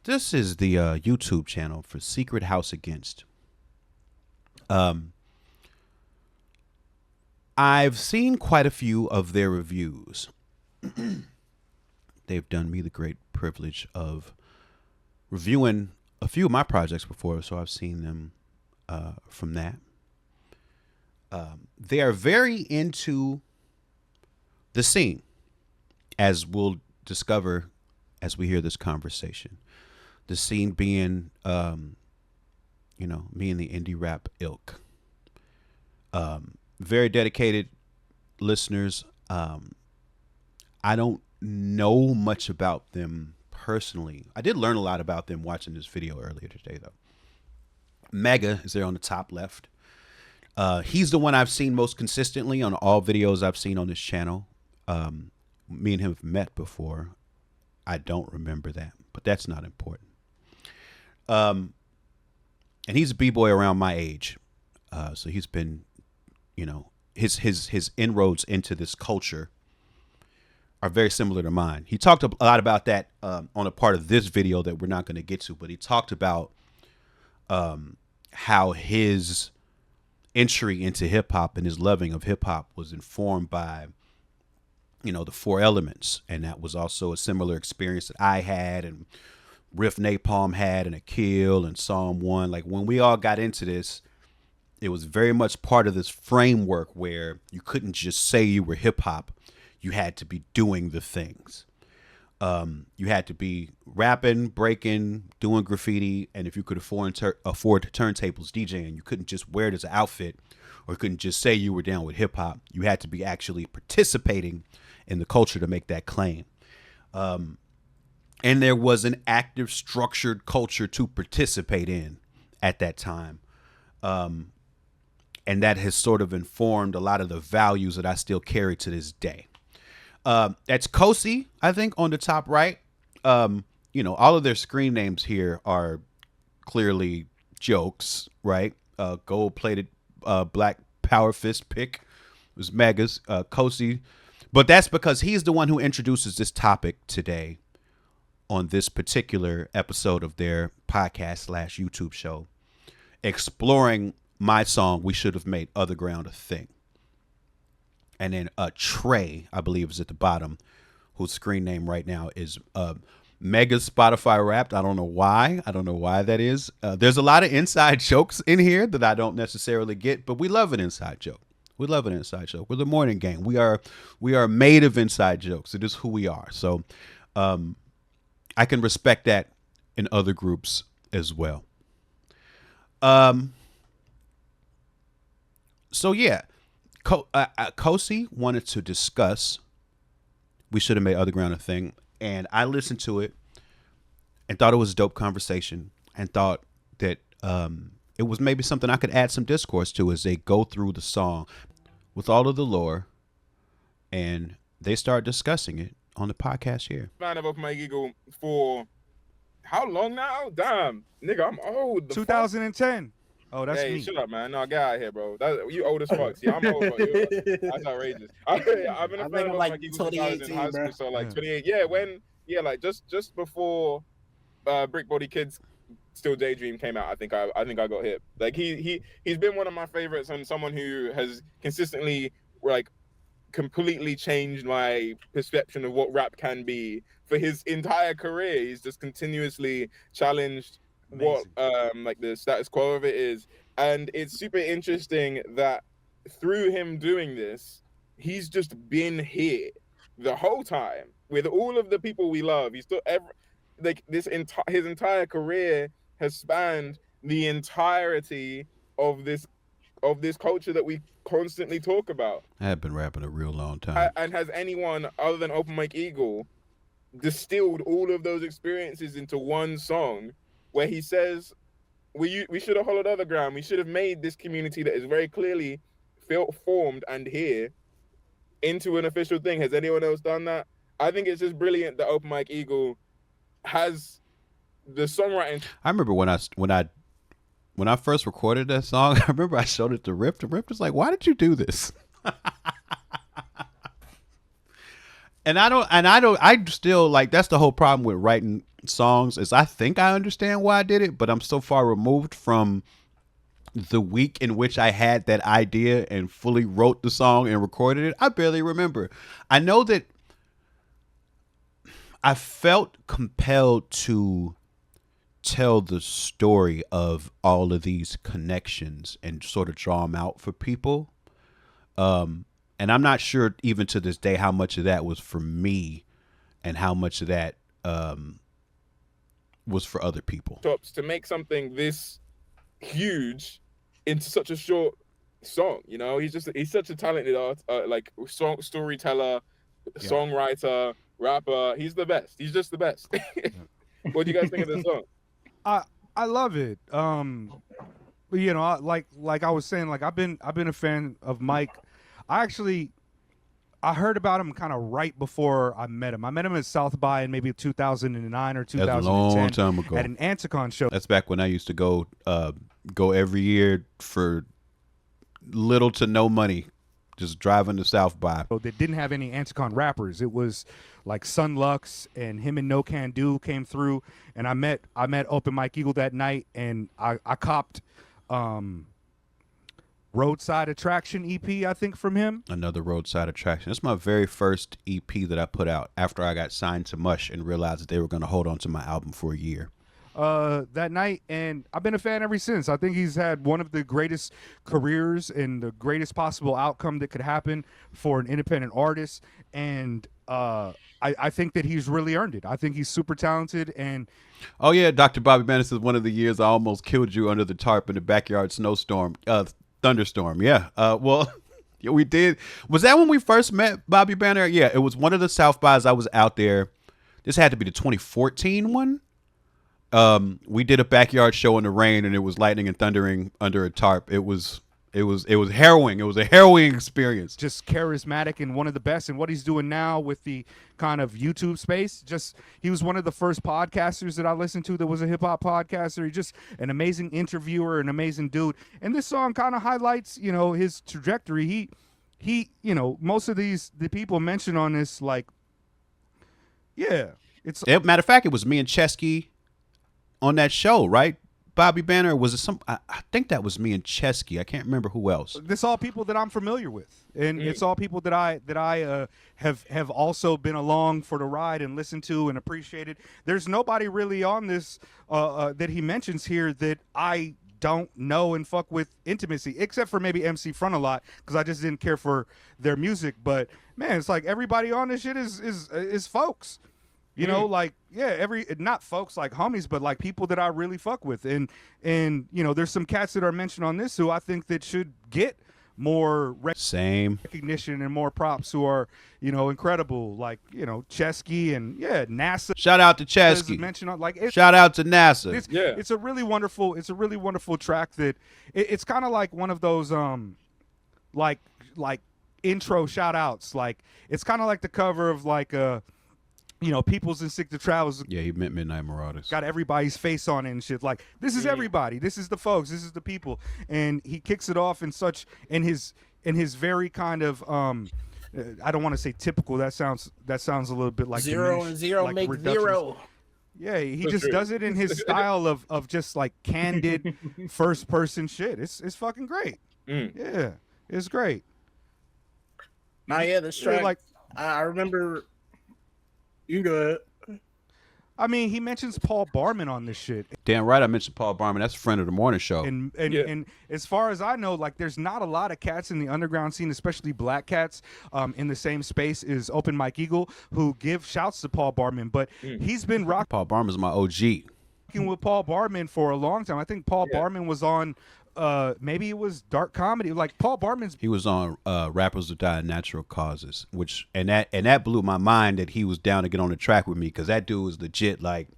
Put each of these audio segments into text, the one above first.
This is the YouTube channel for Secret House Against. I've seen quite a few of their reviews. They've done me the great privilege of reviewing a few of my projects before, so I've seen them from that. They are very into the scene, as we'll discover as we hear this conversation. The scene being, me and the indie rap ilk. Very dedicated listeners. I don't know much about them personally. I did learn a lot about them watching this video earlier today, though. Mega is there on the top left. He's the one I've seen most consistently on all videos I've seen on this channel. Me and him have met before. I don't remember that, but that's not important. And he's a b-boy around my age. So he's been, his inroads into this culture are very similar to mine. He talked a lot about that on a part of this video that we're not going to get to, but he talked about how his entry into hip hop and his loving of hip hop was informed by, the Four Elements. And that was also a similar experience that I had and Riff Napalm had and Akil and Psalm 1. Like when we all got into this, it was very much part of this framework where you couldn't just say you were hip hop. You had to be doing the things. You had to be rapping, breaking, doing graffiti, and if you could afford turntables, DJing, you couldn't just wear it as an outfit, or you couldn't just say you were down with hip hop. You had to be actually participating in the culture to make that claim. And there was an active, structured culture to participate in at that time. And that has sort of informed a lot of the values that I still carry to this day. That's Kosi, I think, on the top right. All of their screen names here are clearly jokes, right? Gold-plated black power fist pick was Mega's, Kosi. But that's because he's the one who introduces this topic today on this particular episode of their podcast / YouTube show, exploring my song, We Should Have Made Otherground a Thing. And then Trey, I believe, is at the bottom, whose screen name right now is Mega Spotify Wrapped. I don't know why. I don't know why that is. There's a lot of inside jokes in here that I don't necessarily get, but we love an inside joke. We love an inside joke. We're the morning gang. We are made of inside jokes. It is who we are. So I can respect that in other groups as well. So yeah, Kosi wanted to discuss We Should Have Made Otherground a Thing, and I listened to it and thought it was a dope conversation, and thought that it was maybe something I could add some discourse to as they go through the song with all of the lore, and they start discussing it on the podcast here. Fan of Open My Eagle for how long now? Damn, nigga, I'm old. 2010. Oh, that's hey, me. Shut up, man. No, get out of here, bro. You old as fuck. See, I'm old, but that's outrageous. I've been a fan of Open My Eagle since I was in high school, so like 28. Yeah, like just before Brick Body Kids Still Daydream came out, I think I got hit. Like he's been one of my favorites, and someone who has consistently like completely changed my perception of what rap can be for his entire career. He's just continuously challenged what like the status quo of it is, and it's super interesting that through him doing this, he's just been here the whole time with all of the people we love. He's still his entire career has spanned the entirety of this culture that we constantly talk about. I have been rapping a real long time. And has anyone other than Open Mike Eagle distilled all of those experiences into one song where he says, we should have hollowed Otherground. We should have made this community that is very clearly formed and here into an official thing. Has anyone else done that? I think it's just brilliant that Open Mike Eagle has the songwriting. I remember when I first recorded that song, I remember I showed it to Rip. The Rip was like, "Why did you do this?" I still like, that's the whole problem with writing songs is I think I understand why I did it, but I'm so far removed from the week in which I had that idea and fully wrote the song and recorded it. I barely remember. I know that I felt compelled to tell the story of all of these connections and sort of draw them out for people. And I'm not sure even to this day how much of that was for me and how much of that was for other people. To make something this huge into such a short song, you know, he's such a talented storyteller, songwriter, rapper. He's the best. He's just the best. What do you guys think of this song? I love it. You know, like I was saying, like I've been a fan of Mike. I heard about him kind of right before I met him. I met him at South by in maybe 2009 or 2010. That's a long time ago. At an Anticon show. That's back when I used to go every year for little to no money, just driving to South by. So they didn't have any Anticon rappers. It was like Sun Lux and him and No Can Do came through, and I met Open Mike Eagle that night, and I copped Roadside Attraction EP, I think, from him. Another Roadside Attraction. That's my very first EP that I put out after I got signed to Mush and realized that they were going to hold on to my album for a year. That night, and I've been a fan ever since. I think he's had one of the greatest careers and the greatest possible outcome that could happen for an independent artist, and I think that he's really earned it. I think he's super talented. And oh yeah, Dr. Bobby Banner says one of the years I almost killed you under the tarp in the backyard thunderstorm. Yeah. Well, yeah, we did. Was that when we first met Bobby Banner? Yeah, it was one of the South Bys. I was out there. This had to be the 2014 one. We did a backyard show in the rain, and it was lightning and thundering under a tarp. It was harrowing. It was a harrowing experience. Just charismatic and one of the best. And what he's doing now with the kind of YouTube space, he was one of the first podcasters that I listened to that was a hip hop podcaster. He's just an amazing interviewer, an amazing dude. And this song kind of highlights, you know, his trajectory. He, you know, most of the people mentioned on this, like, yeah, matter of fact, it was me and Chesky on that show, right? Bobby Banner, was it I think that was me and Chesky. I can't remember who else. This all people that I'm familiar with, and it's all people that I have also been along for the ride and listened to and appreciated. There's nobody really on this that he mentions here that I don't know and fuck with intimacy, except for maybe MC Front a lot, because I just didn't care for their music. But man, it's like everybody on this shit is folks. You know, like, yeah, not folks like homies, but like people that I really fuck with. And you know, there's some cats that are mentioned on this who I think that should get more recognition and more props, who are, you know, incredible. Like, you know, Chesky and NASA. Shout out to Chesky. Shout out to NASA. It's a really wonderful track that it's kind of like one of those like intro shout outs. Like, it's kind of like the cover of like you know, People's Instinctive Travels. Yeah, he meant Midnight Marauders. Got everybody's face on it and shit. Like, this is everybody. This is the folks. This is the people. And he kicks it off in his very kind of I don't want to say typical. That sounds a little bit like zero and zero like make zero. Yeah, he just does it in his style of just like candid first person shit. It's fucking great. Yeah, it's great. Now, this track, like, I remember. You go ahead. I mean, he mentions Paul Barman on this shit. Damn right, I mentioned Paul Barman. That's a friend of the morning show. And as far as I know, like, there's not a lot of cats in the underground scene, especially black cats, in the same space as Open Mike Eagle, who give shouts to Paul Barman. But he's been rocking. Paul Barman's my OG. With Paul Barman for a long time. I think Paul Barman was on. Maybe it was dark comedy. Like, Paul Barman's. He was on Rappers Who Die of Natural Causes, and that blew my mind that he was down to get on the track with me, because that dude was legit like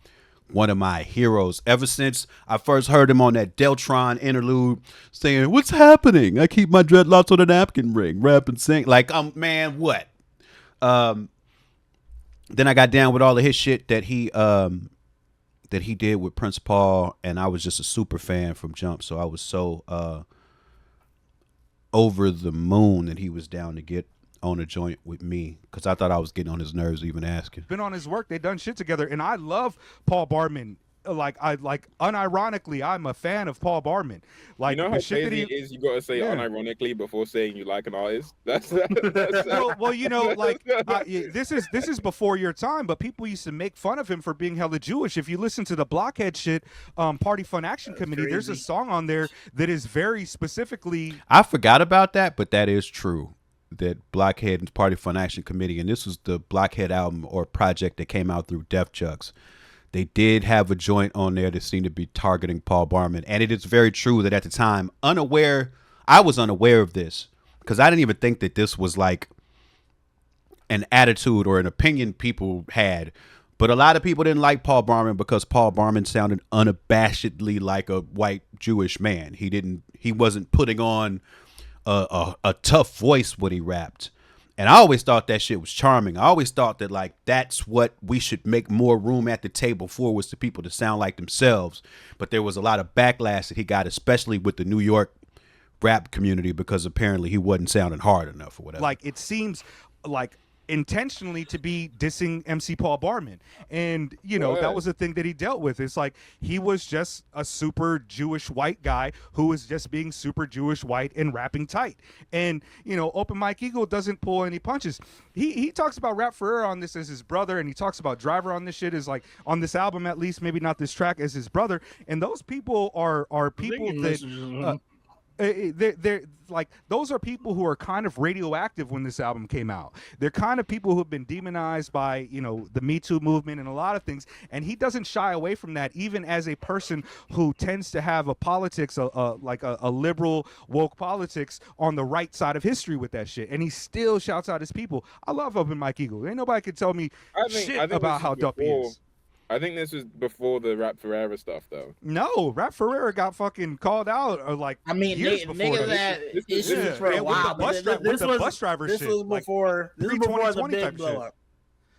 one of my heroes ever since I first heard him on that Deltron interlude saying, "What's happening? I keep my dreadlocks on a napkin ring, rap and sing." Like, man, what? Then I got down with all of his shit that he did with Prince Paul, and I was just a super fan from jump. So I was so over the moon that he was down to get on a joint with me because I thought I was getting on his nerves even asking. Been on his work. They done shit together, and I love Paul Barman. Unironically, I'm a fan of Paul Barman. Like, you know how crazy it is. You gotta say unironically before saying you like an artist. That's well, you know, like this is before your time, but people used to make fun of him for being hella Jewish. If you listen to the Blockhead shit, Party Fun Action Committee, crazy. There's a song on there that is very specifically. I forgot about that, but that is true. That Blockhead and Party Fun Action Committee, and this was the Blockhead album or project that came out through Def Chucks. They did have a joint on there that seemed to be targeting Paul Barman. And it is very true that at the time, I was unaware of this because I didn't even think that this was like an attitude or an opinion people had. But a lot of people didn't like Paul Barman because Paul Barman sounded unabashedly like a white Jewish man. He wasn't putting on a tough voice when he rapped. And I always thought that shit was charming. I always thought that, like, that's what we should make more room at the table for, was the people to sound like themselves. But there was a lot of backlash that he got, especially with the New York rap community, because apparently he wasn't sounding hard enough or whatever. Like, it seems like intentionally to be dissing MC Paul Barman. And, you know, that was the thing that he dealt with. It's like he was just a super Jewish white guy who was just being super Jewish white and rapping tight. And, you know, Open Mike Eagle doesn't pull any punches. He talks about Rap Ferrer on this as his brother, and he talks about Driver on this shit as like, on this album at least, maybe not this track, as his brother. And those people are people that... they're like, those are people who are kind of radioactive when this album came out. They're kind of people who have been demonized by, you know, the Me Too movement and a lot of things. And he doesn't shy away from that, even as a person who tends to have a politics, like a liberal woke politics on the right side of history with that shit. And he still shouts out his people. I love Open Mike Eagle. Ain't nobody can tell me shit about how dope he is. I think this was before the Rap Ferreira stuff, though. No, Rap Ferreira got fucking called out, years before that. This was for a while. This bus driver shit. This was before the big blow up.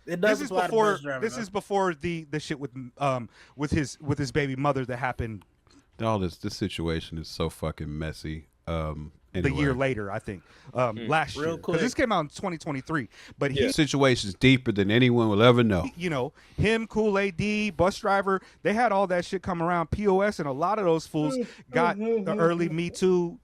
This is before the shit with his baby mother that happened. All this situation is so fucking messy. Anyway. The year later, I think, last year, because this came out in 2023. But his situation's deeper than anyone will ever know. You know, him, Kool AD, Bus Driver, they had all that shit come around. POS, and a lot of those fools got the early Me Too.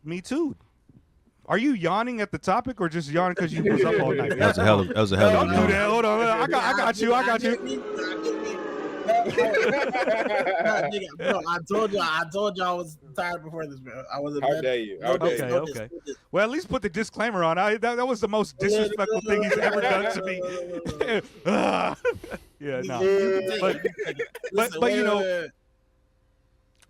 Are you yawning at the topic, or just yawning because you was up all night? That was a hell of a Don't do that. Hold on, I got you. Bro, I told you I was tired before this, bro. I was. How dare you? Okay. Well, at least put the disclaimer on. That was the most disrespectful thing he's ever done to me. Yeah, no. But you know,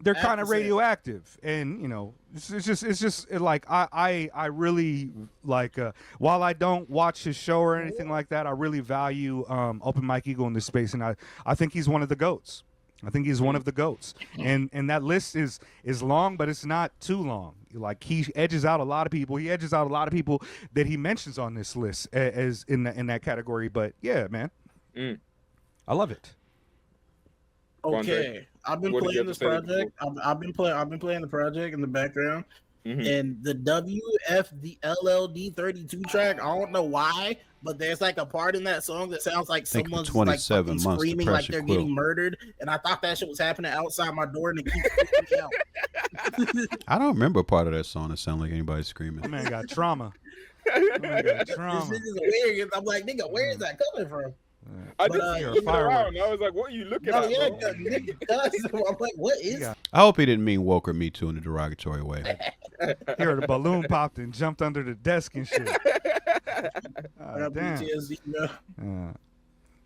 they're kind of radioactive, and you know, it's just like I really like. While I don't watch his show or anything like that, I really value Open Mike Eagle in this space, and I think he's one of the GOATs. I think he's one of the GOATs, and that list is long, but it's not too long. Like, he edges out a lot of people. He edges out a lot of people that he mentions on this list as in that category. But yeah, man, I love it. Okay, I've been playing this project. I've been playing the project in the background, and the WFLLD 32 track. I don't know why, but there's like a part in that song that sounds like someone's like screaming like they're getting murdered, and I thought that shit was happening outside my door, and it keeps freaking me out. I don't remember a part of that song that sounded like anybody screaming. That man got trauma. This is weird. I'm like, nigga, where is that coming from? I just looked around. I was like, "What are you looking at?" Yeah, I'm like, "What is?" I hope he didn't mean woke or Me Too in a derogatory way. He heard a balloon popped and jumped under the desk and shit. Damn.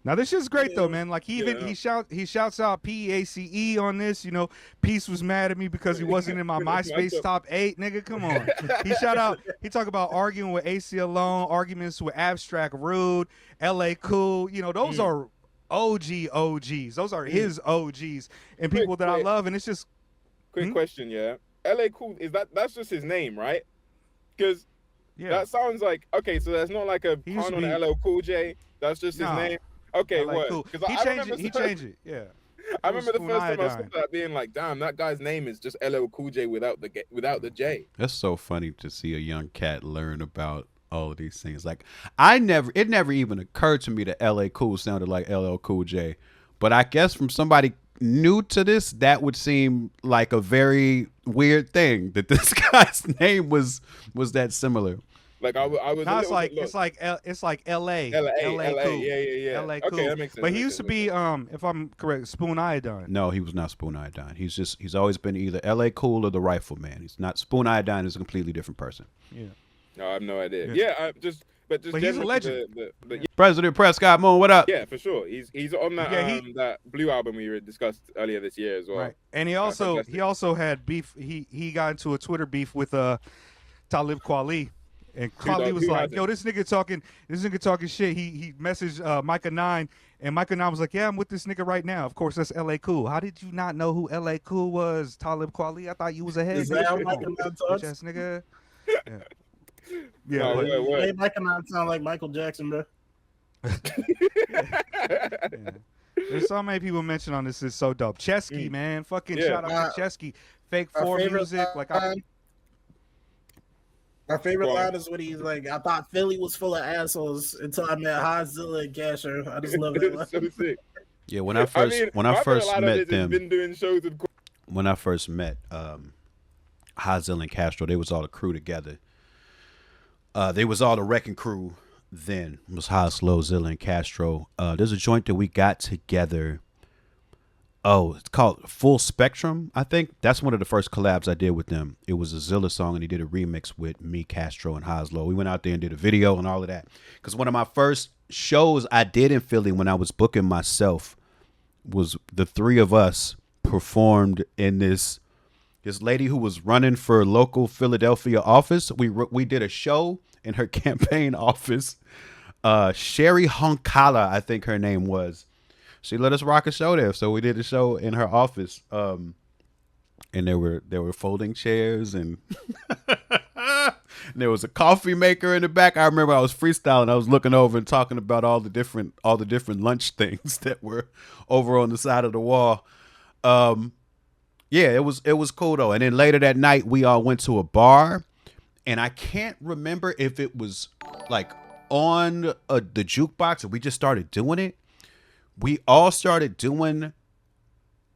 Now this shit's great though, man. Like, he shouts out PACE on this. You know, Peace was mad at me because he wasn't in my MySpace top 8. Nigga, come on. He talk about arguing with AC Alone, arguments with Abstract Rude, LA Cool. You know, those are OGs. Those are his OGs and people that I love. And it's just quick question, yeah. LA Cool, that's just his name, right? Because that sounds like, okay, so that's not like a pun on LL Cool J. That's just his name. Okay, what? Cool. He changed it. Yeah. I remember the first time I saw that being like, damn, that guy's name is just LL Cool J without the J. That's so funny to see a young cat learn about all of these things. Like it never even occurred to me that LA Cool sounded like LL Cool J. But I guess from somebody new to this, that would seem like a very weird thing that this guy's name was that similar. Like I was. No, it's like L.A. L.A. Cool. Yeah. L.A. Okay, Cool. that makes sense. But he used to be, if I'm correct, Spoon Iodine. No, he was not Spoon Iodine. He's always been either L.A. Cool or the Rifleman. He's not. Spoon Iodine is a completely different person. Yeah. No, I have no idea. Yeah, but he's a legend. President Prescott Moon, what up? Yeah, for sure. He's on that that Blue album we discussed earlier this year as well. Right, and he also had beef. He got into a Twitter beef with Talib Kweli. And Kweli was like, "Yo, this nigga talking shit." He messaged Micah 9, and Micah 9 was like, "Yeah, I'm with this nigga right now." Of course, that's L.A. Cool. How did you not know who L.A. Cool was, Talib Kweli? I thought you was ahead. Is that how Micah 9 talks? Bitch-ass nigga. Yeah. Hey, Micah 9 sound like Michael Jackson, bro. Yeah. There's so many people mentioned on this. Is so dope. Chesky, man, fucking shout out to Chesky. Fake 4 music, My favorite line is when he's like, "I thought Philly was full of assholes until I met Hozilla and Casher." I just love that line. So sick. Yeah, when I first met them, been doing shows with... when I first met Hozilla and Castro, they was all a crew together. They was all the wrecking crew then. It was Hoslow, Zilla, and Castro. There's a joint that we got together. Oh, it's called Full Spectrum, I think. That's one of the first collabs I did with them. It was a Zilla song, and he did a remix with me, Castro, and Hoslow. We went out there and did a video and all of that. Because one of my first shows I did in Philly when I was booking myself was the three of us performed in this lady who was running for local Philadelphia office. We did a show in her campaign office. Sherry Honkala, I think her name was. She let us rock a show there, so we did a show in her office. And there were folding chairs, and there was a coffee maker in the back. I remember I was freestyling. I was looking over and talking about all the different lunch things that were over on the side of the wall. Yeah, it was cool though. And then later that night, we all went to a bar, and I can't remember if it was like on the jukebox or we just started doing it. We all started doing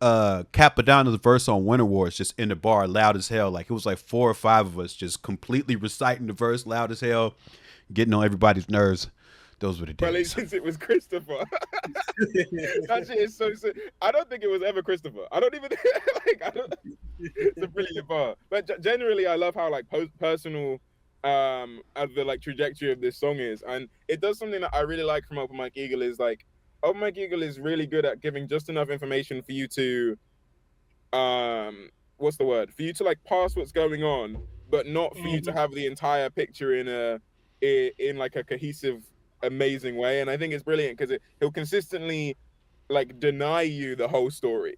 Capadonna's verse on Winter Wars just in the bar, loud as hell. Like it was like 4 or 5 of us just completely reciting the verse loud as hell, getting on everybody's nerves. Those were the days. Well, since it was Christopher. That shit is so sick. I don't think it was ever Christopher. I don't even it's a brilliant bar. But generally I love how like personal the like trajectory of this song is. And it does something that I really like from Open Mike Eagle is like Open Mike Eagle is really good at giving just enough information for you to what's the word? For you to like pass what's going on, but not for you to have the entire picture in like a cohesive, amazing way. And I think it's brilliant because he'll consistently like deny you the whole story.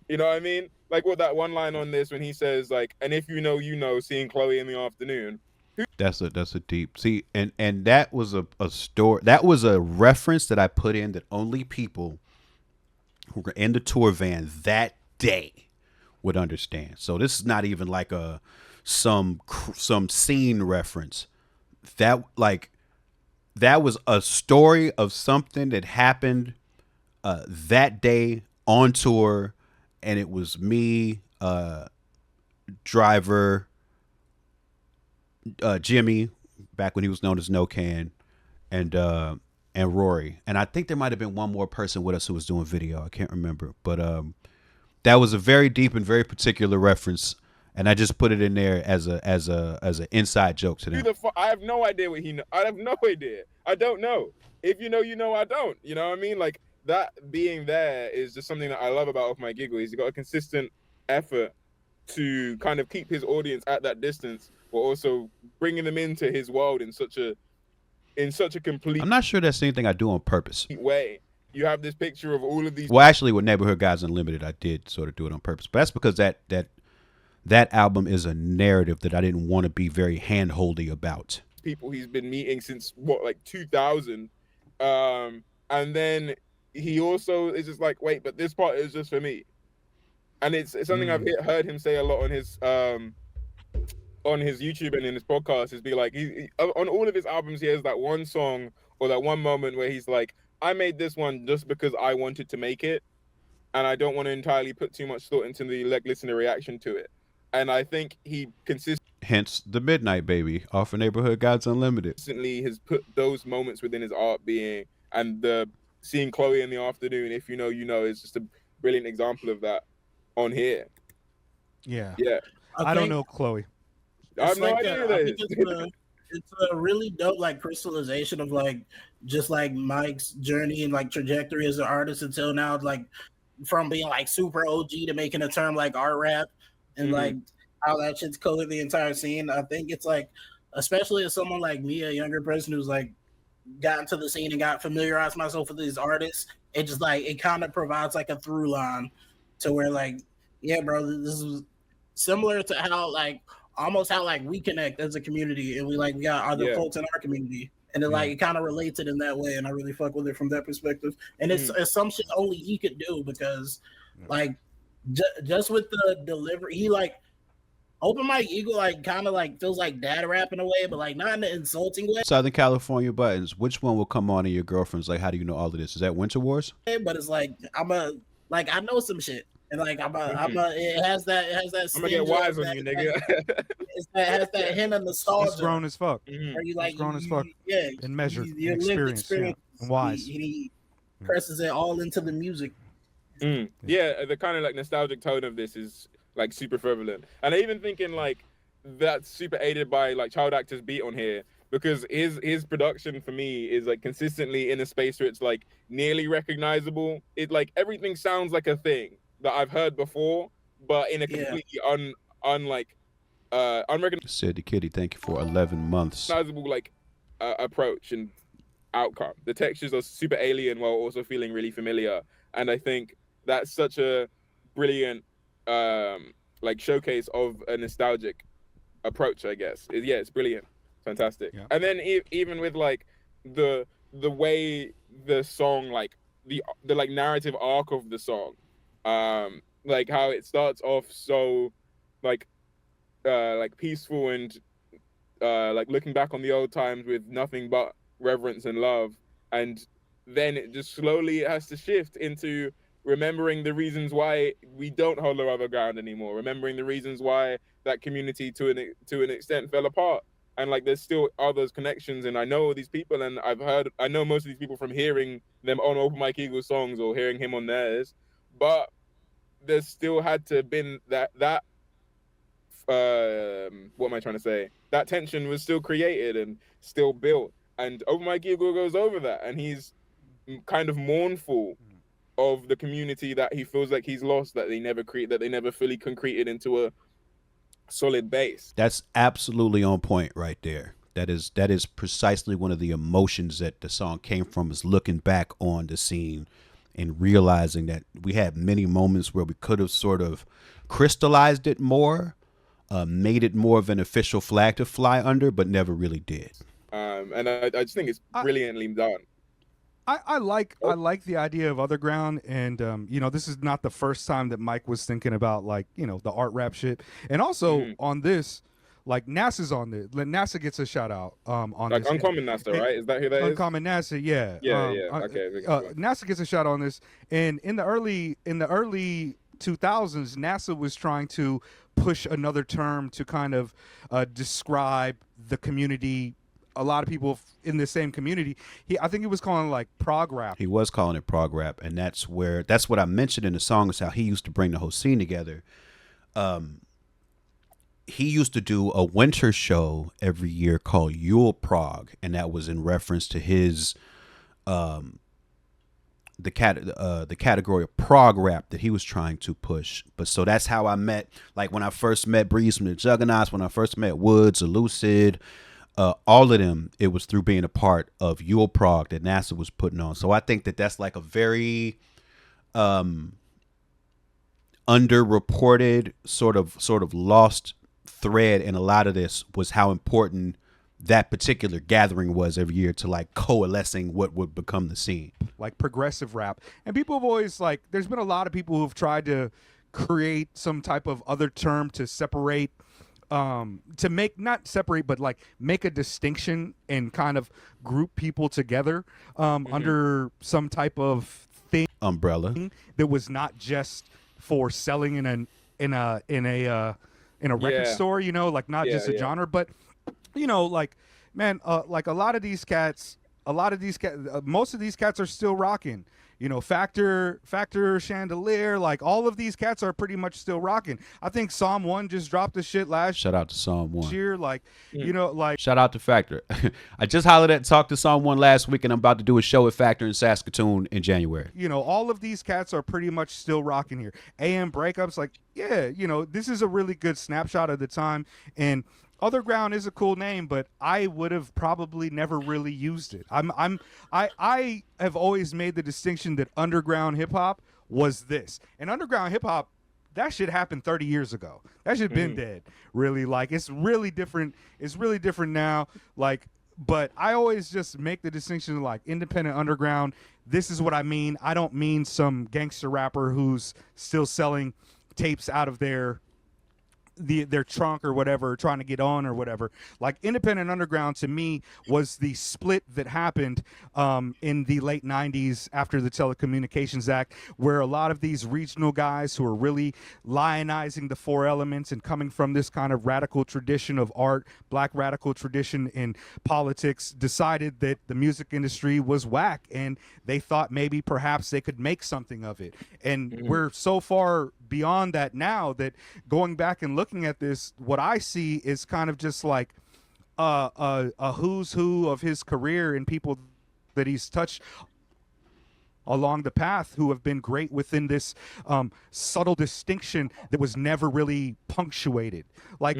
You know what I mean? Like what that one line on this when he says like, and if you know, seeing Chloe in the afternoon. That's a deep and that was a story, that was a reference that I put in that only people who were in the tour van that day would understand. So this is not even like some scene reference. That was a story of something that happened that day on tour, and it was me, Driver, Jimmy, back when he was known as No Can, and Rory. And I think there might have been one more person with us who was doing video. I can't remember, but that was a very deep and very particular reference, and I just put it in there as an inside joke to them. I have no idea what he knows. I have no idea. I don't know. If you know, I don't. You know what I mean? Like that being there is just something that I love about Off My Giggle. He's got a consistent effort to kind of keep his audience at that distance, but also bringing them into his world in such a complete. I'm not sure that's anything I do on purpose. Way. You have this picture of all of these. Well, actually, with Neighborhood Guys Unlimited, I did sort of do it on purpose, but that's because that album is a narrative that I didn't want to be very handholdy about. People he's been meeting since like 2000, and then he also is just like, wait, but this part is just for me. And it's something I've heard him say a lot on his on his YouTube and in his podcast is be like, he on all of his albums, he has that one song or that one moment where he's like, I made this one just because I wanted to make it, and I don't want to entirely put too much thought into the listener reaction to it. And I think he hence the Midnight Baby off of Neighborhood Gods Unlimited consistently has put those moments within his art being, and the seeing Chloe in the afternoon, if you know, you know, is just a brilliant example of that on here. Yeah. I don't know Chloe. I have no idea who that is. It's a really dope like crystallization of like just like Mike's journey and like trajectory as an artist until now, like from being like super OG to making a term like art rap and like how that shit's colored the entire scene. I think it's like, especially as someone like me, a younger person who's like got into the scene and got familiarized myself with these artists, it just like it kind of provides like a through line to where like, yeah, bro, this is similar to how like almost how like we connect as a community and we got other folks in our community, and then like it kind of relates it in that way, and I really fuck with it from that perspective. And it's some shit only he could do because like just with the delivery, he like Open Mike Eagle like kind of like feels like dad rap in a way, but like not in an insulting way. Southern California Buttons, which one will come on in your girlfriend's like, how do you know all of this? Is that Winter Wars? But it's like I know some shit. And like it has that I'm gonna get wise on you, nigga. It has that hint of nostalgia. It's grown as fuck. Are you like grown as fuck? Yeah, and measured, your and lived experience, and wise. He presses it all into the music. Yeah, the kind of like nostalgic tone of this is like super prevalent, and I even thinking like that's super aided by like Child Actor's beat on here, because his production for me is like consistently in a space where it's like nearly recognizable. It like everything sounds like a thing that I've heard before, but in a completely unrecognizable. Said the Kitty, thank you for 11 months. Like approach and outcome. The textures are super alien while also feeling really familiar, and I think that's such a brilliant like showcase of a nostalgic approach, I guess. It's brilliant, fantastic. And then even with like the way the song, like the like narrative arc of the song, like how it starts off so like peaceful and like looking back on the old times with nothing but reverence and love, and then it just slowly has to shift into remembering the reasons why we don't hold our other ground anymore, remembering the reasons why that community to an extent fell apart, and like there's still others connections, and I know all these people, and I know most of these people from hearing them on Open Mike Eagle songs or hearing him on theirs, but there's still had to have been that what am I trying to say? That tension was still created and still built, and Open Mike Eagle goes over that, and he's kind of mournful of the community that he feels like he's lost, that they never fully concreted into a solid base. That's absolutely on point right there. That is precisely one of the emotions that the song came from, is looking back on the scene and realizing that we had many moments where we could have sort of crystallized it more, made it more of an official flag to fly under, but never really did. And I just think it's brilliantly done. I like the idea of Otherground, and you know, this is not the first time that Mike was thinking about like, you know, the art rap shit, and also on this, like NASA's on this. NASA gets a shout out on like this. Uncommon NASA, right? Is that who that Uncommon is? NASA, yeah. Okay. NASA gets a shout out on this, and in the early 2000s, NASA was trying to push another term to kind of describe the community. A lot of people in the same community. I think he was calling it like prog rap. He was calling it prog rap, and that's what I mentioned in the song, is how he used to bring the whole scene together. He used to do a winter show every year called Yule Prog, and that was in reference to his the category of prog rap that he was trying to push. But so that's how I met, like when I first met Breeze from the Juggernauts, when I first met Woods, Elucid, all of them, it was through being a part of Yule Prog that NASA was putting on. So I think that that's like a very underreported sort of lost thread in a lot of this, was how important that particular gathering was every year to like coalescing what would become the scene. Like progressive rap. And people have always like, there's been a lot of people who've tried to create some type of other term to separate to make, not separate, but like make a distinction and kind of group people together under some type of thing, umbrella, that was not just for selling in a record store, you know, like not just a genre, but you know, like, man, like a lot of these cats, most of these cats are still rocking. You know, Factor, Chandelier, like all of these cats are pretty much still rocking. I think Psalm 1 just dropped the shit last shout out to Psalm 1 year. Like, you know, like, shout out to Factor. I just hollered at talked to Psalm 1 last week, and I'm about to do a show at Factor in Saskatoon in January. You know, all of these cats are pretty much still rocking here. AM Breakups, like, yeah, you know, this is a really good snapshot of the time. And Otherground is a cool name, but I would have probably never really used it. I have always made the distinction that underground hip hop was this. And underground hip hop, that shit happened 30 years ago. That shit been dead. Really, like, it's really different. It's really different now. Like, but I always just make the distinction, like, independent underground. This is what I mean. I don't mean some gangster rapper who's still selling tapes out of their trunk or whatever, trying to get on or whatever. Like, independent underground to me was the split that happened in the late 90s after the Telecommunications Act, where a lot of these regional guys who are really lionizing the four elements and coming from this kind of radical tradition of art, black radical tradition in politics, decided that the music industry was whack, and they thought maybe perhaps they could make something of it. And we're so far beyond that now that going back and looking at this, what I see is kind of just like a who's who of his career and people that he's touched along the path who have been great within this subtle distinction that was never really punctuated. Like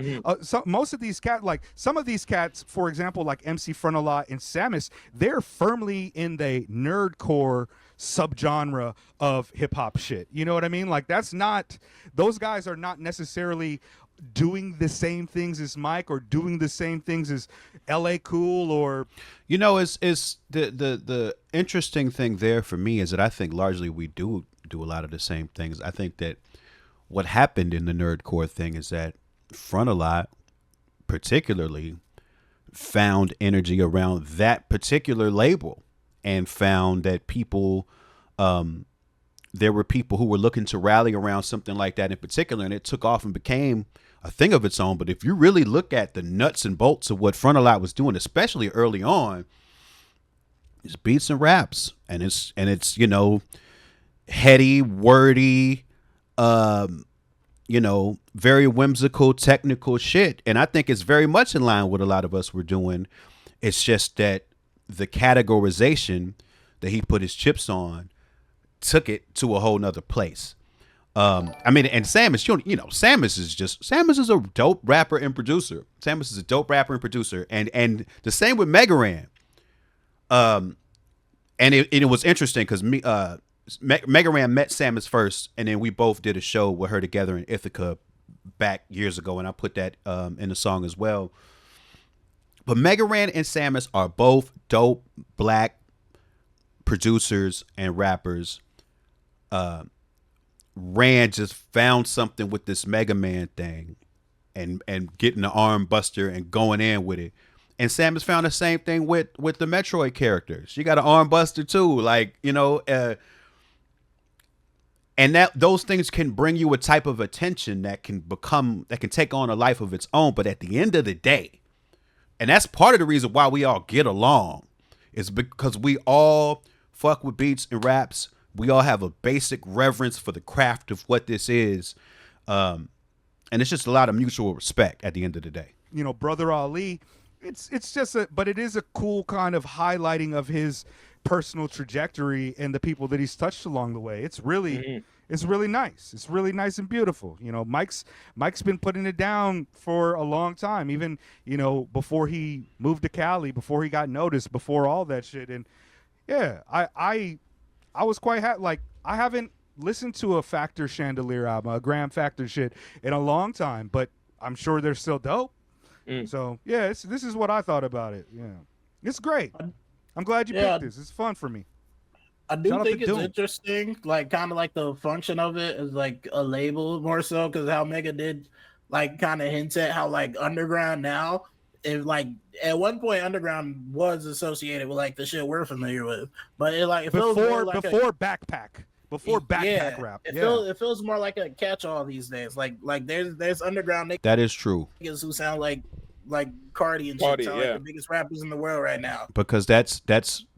most of these cats, like some of these cats, for example, like MC Frontalot and Samus, they're firmly in the nerdcore subgenre of hip hop shit. You know what I mean? Like, that's not, those guys are not necessarily doing the same things as Mike or doing the same things as LA Cool or, you know, is the interesting thing there for me is that I think largely we do a lot of the same things. I think that what happened in the nerdcore thing is that Frontalot particularly found energy around that particular label and found that people, there were people who were looking to rally around something like that in particular, and it took off and became a thing of its own. But if you really look at the nuts and bolts of what Frontalot was doing, especially early on, it's beats and raps, and it's you know, heady, wordy, you know, very whimsical, technical shit. And I think it's very much in line with what a lot of us were doing. It's just that the categorization that he put his chips on took it to a whole nother place. I mean, and Samus, you know, Samus is a dope rapper and producer. Samus is a dope rapper and producer, and the same with Megaran. And it was interesting because Megaran met Samus first, and then we both did a show with her together in Ithaca back years ago, and I put that in the song as well. But Megaran and Samus are both dope black producers and rappers. Rand just found something with this Mega Man thing and getting the arm buster and going in with it. And Samus found the same thing with the Metroid character. She got an arm buster too. Like, you know, and that those things can bring you a type of attention that can take on a life of its own. But at the end of the day, and that's part of the reason why we all get along, is because we all fuck with beats and raps. We all have a basic reverence for the craft of what this is. And it's just a lot of mutual respect at the end of the day. You know, Brother Ali, it's just but it is a cool kind of highlighting of his personal trajectory and the people that he's touched along the way. It's really it's really nice. It's really nice and beautiful. You know, Mike's been putting it down for a long time, even, you know, before he moved to Cali, before he got noticed, before all that shit. And yeah, I was quite happy. Like, I haven't listened to a Factor Chandelier album, a Graham Factor shit, in a long time, but I'm sure they're still dope. So yeah, this is what I thought about it. Yeah, it's great. I'm glad you picked this. It's fun for me. I do think it's interesting, like kind of like the function of it is like a label more so, because how Mega did like kind of hints at how like underground now, if like at one point underground was associated with like the shit we're familiar with, but it like it feels more like before backpack rap. It feels more like a catch-all these days. Like there's underground niggas. That is true. Who sound like Cardi and shit. Sound like the biggest rappers in the world right now. Because that's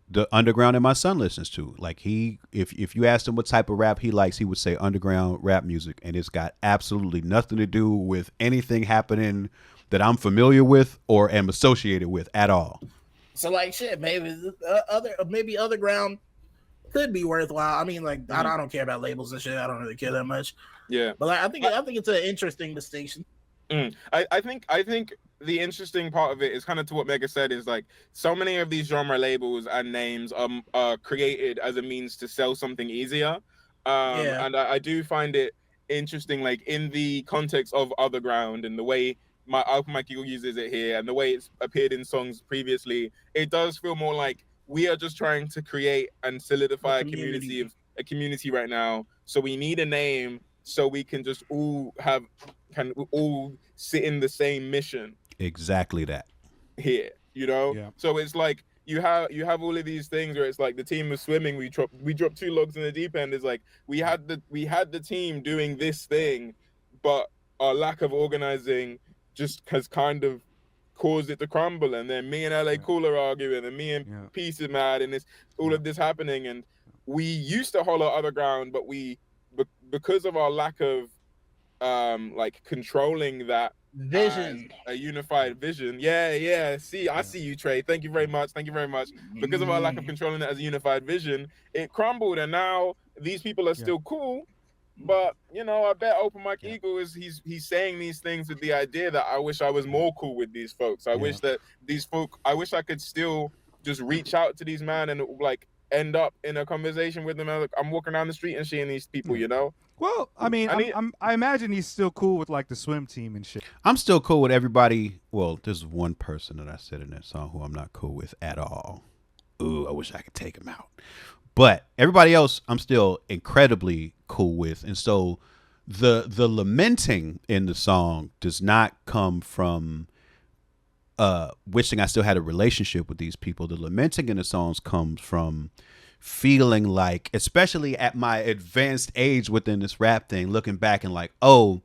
the underground that my son listens to. Like if you asked him what type of rap he likes, he would say underground rap music, and it's got absolutely nothing to do with anything happening that I'm familiar with or am associated with at all. So like shit, maybe Otherground could be worthwhile. I mean, like I don't care about labels and shit. I don't really care that much. Yeah, but like I think it's an interesting distinction. I think the interesting part of it is kind of to what Mega said, is like so many of these genre labels and names are created as a means to sell something easier. And I do find it interesting, like in the context of Otherground and the way Open Mike Eagle uses it here and the way it's appeared in songs previously, it does feel more like we are just trying to create and solidify a community right now. So we need a name so we can just all sit in the same mission. Exactly that. Here, you know? Yeah. So it's like you have all of these things where it's like the team was swimming, we dropped 2 logs in the deep end. It's like we had the team doing this thing, but our lack of organizing just has kind of caused it to crumble. And then me and LA Cool are arguing, and me and Peace is mad, and it's all of this happening. And we used to holler Otherground, but because of our lack of like controlling that vision, a unified vision. I see you, Trey. Thank you very much. Because of our lack of controlling that as a unified vision, it crumbled, and now these people are still cool. But you know, I bet Open Mike Eagle he's saying these things with the idea that I wish I was more cool with these folks. I wish I could still just reach out to these men and like end up in a conversation with them. I'm walking down the street and seeing these people, you know? Well, I mean, I imagine he's still cool with like the swim team and shit. I'm still cool with everybody. Well, there's one person that I said in that song who I'm not cool with at all. Ooh, I wish I could take him out. But everybody else, I'm still incredibly cool with. And so the lamenting in the song does not come from wishing I still had a relationship with these people. The lamenting in the songs comes from feeling like, especially at my advanced age within this rap thing, looking back and like, oh,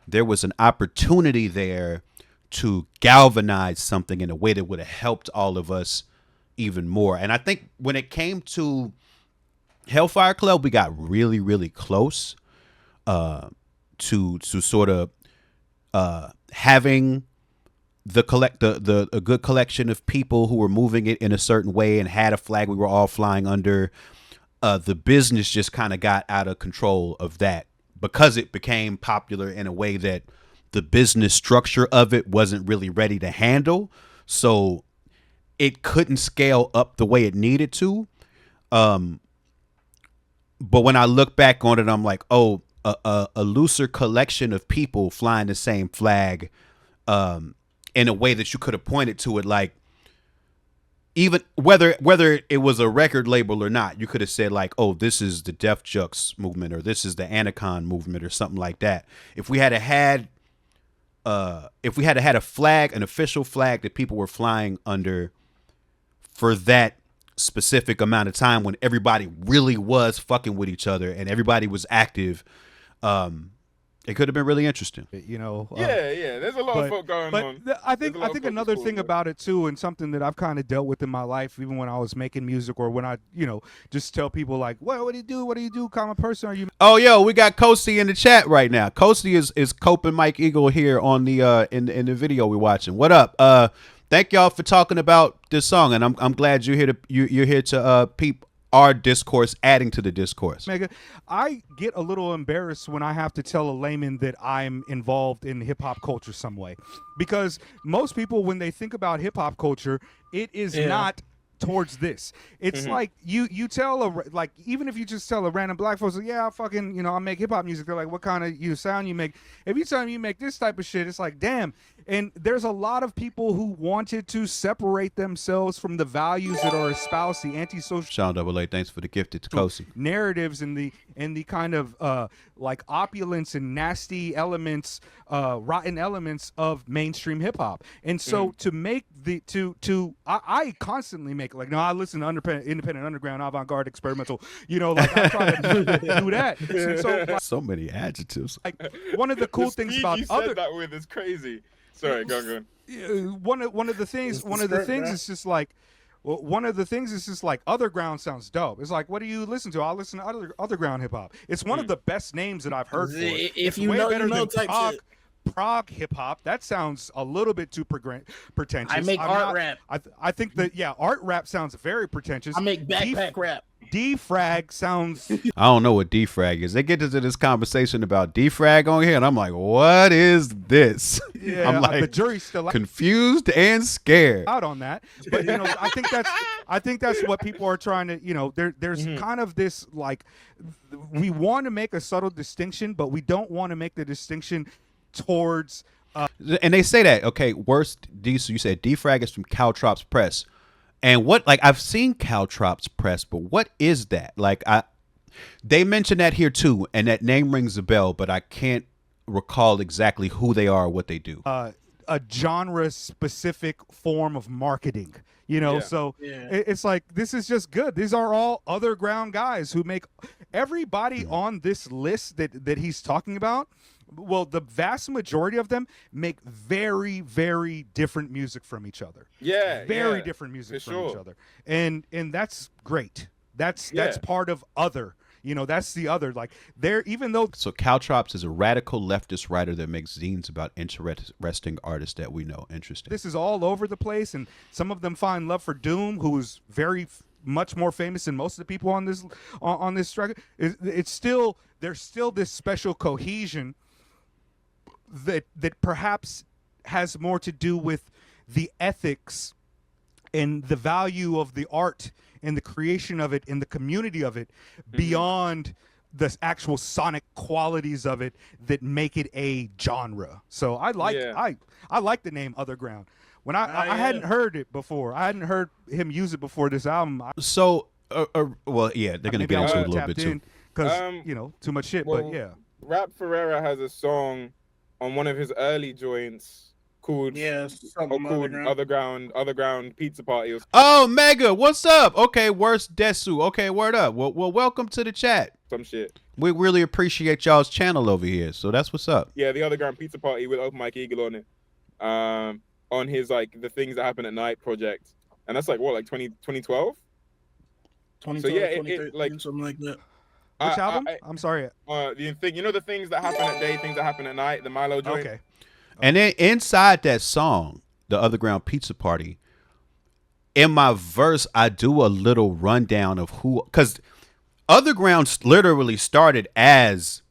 there was an opportunity there to galvanize something in a way that would have helped all of us even more. And I think when it came to Hellfire Club, we got really, really close to sort of having a good collection of people who were moving it in a certain way and had a flag we were all flying under. The business just kind of got out of control of that because it became popular in a way that the business structure of it wasn't really ready to handle. So it couldn't scale up the way it needed to. But when I look back on it, I'm like, oh, a looser collection of people flying the same flag, in a way that you could have pointed to it, like even whether it was a record label or not, you could have said like, oh, this is the Def Jux movement, or this is the Anacon movement, or something like that. If we had had a flag, an official flag that people were flying under for that specific amount of time when everybody really was fucking with each other and everybody was active, it could have been really interesting, you know. There's a lot of folk going on. I think another thing about it too, and something that I've kind of dealt with in my life, even when I was making music, or when I, you know, just tell people like, what do you do? What do you do? Common person? Are you? Oh, yo, we got Kosi in the chat right now. Kosi is coping Mike Eagle here on the in the video we're watching. What up? Thank y'all for talking about this song, and I'm glad you're here to peep our discourse, adding to the discourse. Mega, I get a little embarrassed when I have to tell a layman that I'm involved in hip hop culture some way, because most people, when they think about hip hop culture, it is not towards this. It's like you tell like, even if you just tell a random black folks, I fucking, you know, I make hip hop music. They're like, what kind of sound you make? If you tell them you make this type of shit, it's like, damn. And there's a lot of people who wanted to separate themselves from the values that are espoused, the antisocial Sean AA, thanks for the gift to Kosi. Narratives and the kind of like opulence and nasty elements, rotten elements of mainstream hip hop. And so to make I constantly make like, no, I listen to independent underground, avant-garde, experimental, like I try to do that. So like, so many adjectives. Like one of the cool things about you said that with is crazy. Sorry, go on. One of the things is just like, well, one of the things is just like Otherground sounds dope. It's like, what do you listen to? I listen to Otherground hip hop. It's one of the best names that I've heard for it. If you know, you know type shit. Prog hip hop. That sounds a little bit too pretentious. I make art rap. I think that art rap sounds very pretentious. I make backpack rap. Defrag sounds. I don't know what defrag is. They get into this conversation about defrag on here, and I'm like, what is this? Yeah, I'm like, the jury's still confused and scared out on that. But I think that's what people are trying to. There's kind of this like, we want to make a subtle distinction, but we don't want to make the distinction towards. And they say that, okay, worst so you said defrag is from Caltrops Press. And what, like, I've seen Caltrops Press, but what is that? Like, they mention that here too, and that name rings a bell, but I can't recall exactly who they are or what they do. A genre-specific form of marketing, So it's like, this is just good. These are all Otherground guys who make everybody on this list that he's talking about. Well, the vast majority of them make very, very different music from each other. Yeah, very different music from each other, and that's great. That's part of Other. That's the Other. Like even though. So Caltrops is a radical leftist writer that makes zines about interesting artists that we know. Interesting. This is all over the place, and some of them find love for Doom, who's very much more famous than most of the people on this track. There's still this special cohesion that perhaps has more to do with the ethics and the value of the art and the creation of it and the community of it beyond the actual sonic qualities of it that make it a genre. So I like the name Otherground. When I hadn't heard it before. I hadn't heard him use it before this album. So well, yeah, they're gonna get into it a little bit too, because too much shit. But yeah, Rap Ferreira has a song on one of his early joints called Otherground Pizza Party. Oh, Mega, what's up? Okay, worst Desu. Okay, word up. Well, welcome to the chat. Some shit. We really appreciate y'all's channel over here, so that's what's up. Yeah, the Otherground Pizza Party with Open Mike Eagle on it. On his like the Things That Happen at Night project, and that's like what, like 2012. 2012, so yeah, 2013, like something like that. Which album? I'm sorry. The Things That Happen at Day, Things That Happen at Night, the Milo joint. Okay. And then inside that song, the Otherground Pizza Party, in my verse, I do a little rundown of who, because Otherground literally started as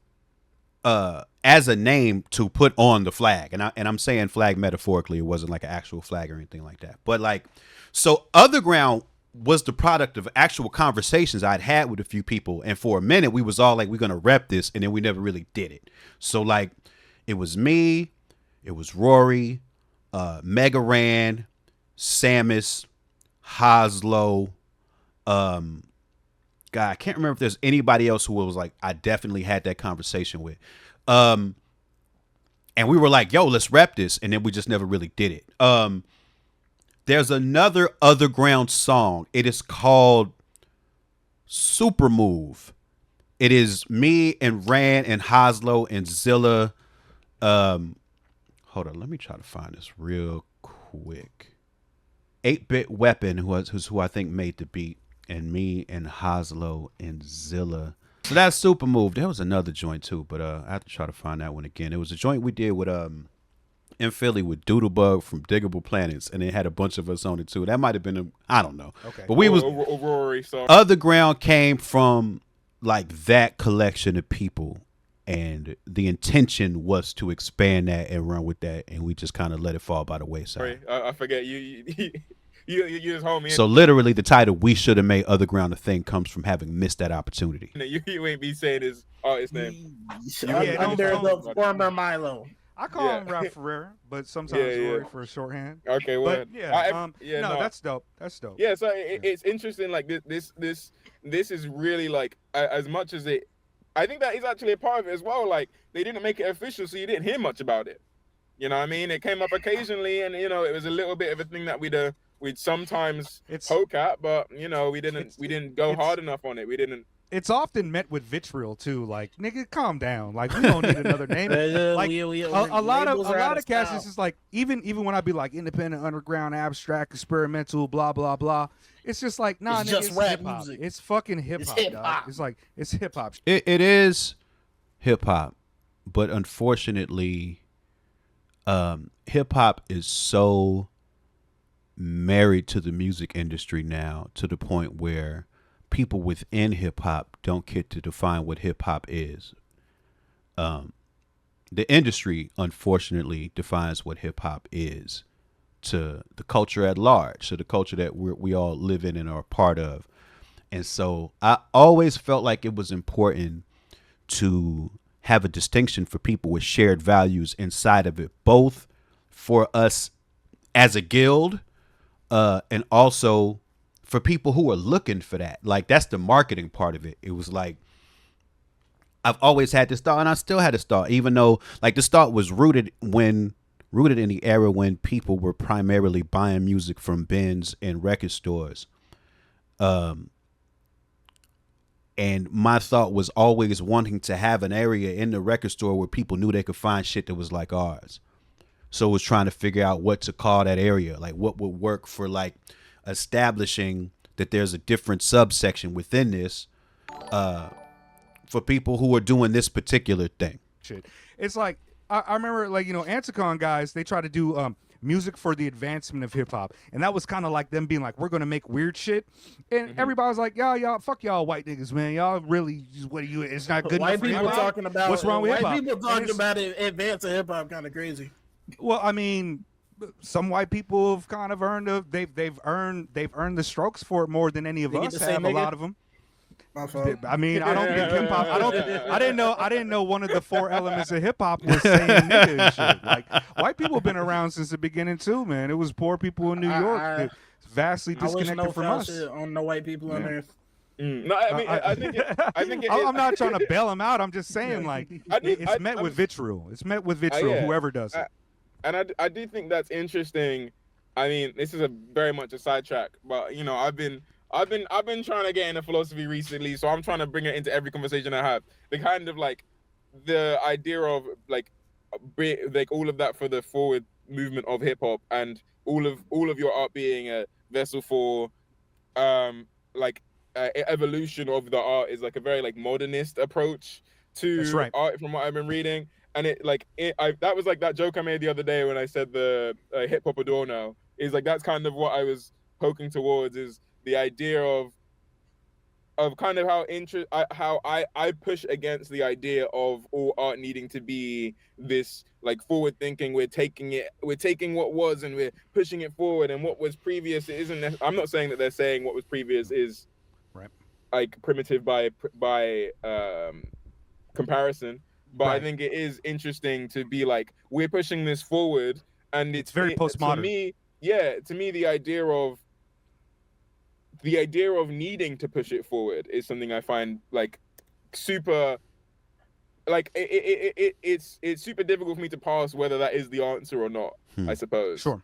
a name to put on the flag, and I'm saying flag metaphorically. It wasn't like an actual flag or anything like that. But like, so Otherground was the product of actual conversations I'd had with a few people, and for a minute we was all like, we're gonna rep this, and then we never really did it. So like, it was me, it was Rory, Mega Ran, Samus, Hoslow, God, I can't remember if there's anybody else who was like, I definitely had that conversation with. And we were like, yo, let's rep this, and then we just never really did it. There's another Otherground song. It is called Super Move. It is me and Rand and Hoslow and Zilla. Hold on, let me try to find this real quick. 8-Bit Weapon, who I think made the beat, and me and Hoslow and Zilla. So that's Super Move. There was another joint too, but I have to try to find that one again. It was a joint we did with in Philly with Doodlebug from Diggable Planets, and it had a bunch of us on it too. That might have been I don't know. Okay. But we was Rory, sorry. Otherground came from like that collection of people, and the intention was to expand that and run with that, and we just kind of let it fall by the wayside. Sorry, I forget you just hold me. So literally, the title "We Should Have Made Otherground a Thing" comes from having missed that opportunity. You ain't be saying his artist name. Under the former Milo. I call him Ralph Ferreira, but sometimes Rory for a shorthand. Okay, well, no, that's dope. That's dope. Yeah, so it's interesting. Like this is really like, as much as it I think that is actually a part of it as well. Like, they didn't make it official, so you didn't hear much about it. You know what I mean? It came up occasionally, and it was a little bit of a thing that we'd sometimes poke at, but we didn't go hard enough on it. We didn't. It's often met with vitriol too. Like, nigga, calm down. Like, we don't need another name. Like, a lot of cats is like, even when I be like independent, underground, abstract, experimental, blah blah blah. It's just like, nah, it's nigga, just it's rap hip hop. music. It's fucking hip hop. It's like, it's hip hop. It is hip hop, but unfortunately, hip hop is so married to the music industry now, to the point where people within hip hop don't get to define what hip hop is. The industry, unfortunately, defines what hip hop is to the culture at large, to the culture that we all live in and are a part of. And so I always felt like it was important to have a distinction for people with shared values inside of it, both for us as a guild, and also for people who are looking for that. Like, that's the marketing part of it. It was like, I've always had this thought, and I still had this thought, even though like this thought was rooted in the era when people were primarily buying music from bins and record stores. And my thought was always wanting to have an area in the record store where people knew they could find shit that was like ours. So it was trying to figure out what to call that area, like what would work for like establishing that there's a different subsection within this, for people who are doing this particular thing. Shit. It's like, I remember, like, Anticon guys, they try to do music for the advancement of hip hop, and that was kind of like them being like, we're gonna make weird shit, and everybody was like, y'all, fuck y'all white niggas, man, y'all really, what are you? It's not good white enough for people hip-hop? talking about What's wrong with hip hop? White people talking about it, advancing hip hop, kind of crazy. Well, I mean, some white people have kind of earned they've earned the strokes for it more than any of us have. A lot of them. I mean, I don't think hip hop. I didn't know one of the four elements of hip hop was saying nigga and shit. Like, white people have been around since the beginning too, man. It was poor people in New York that vastly disconnected from us. On the white people on earth. No, I mean, I think I'm not trying to bail them out. I'm just saying, like, it's met with vitriol. It's met with vitriol. Whoever does it. And I do think that's interesting. I mean, this is very much a sidetrack, but I've been trying to get into philosophy recently, so I'm trying to bring it into every conversation I have. The kind of like the idea of like all of that for the forward movement of hip hop, and all of your art being a vessel for evolution of the art is like a very like modernist approach to art, from what I've been reading. And that was like that joke I made the other day when I said the hip hop Adorno is like, that's kind of what I was poking towards, is the idea of kind of how I push against the idea of all art needing to be this like forward thinking. We're taking what was and we're pushing it forward, and what was previous, it isn't. I'm not saying that they're saying what was previous is like primitive by comparison. But I think it is interesting to be like, we're pushing this forward, and it's very postmodern. To me, the idea of needing to push it forward is something I find like super, like it's super difficult for me to pass whether that is the answer or not. I suppose. Sure.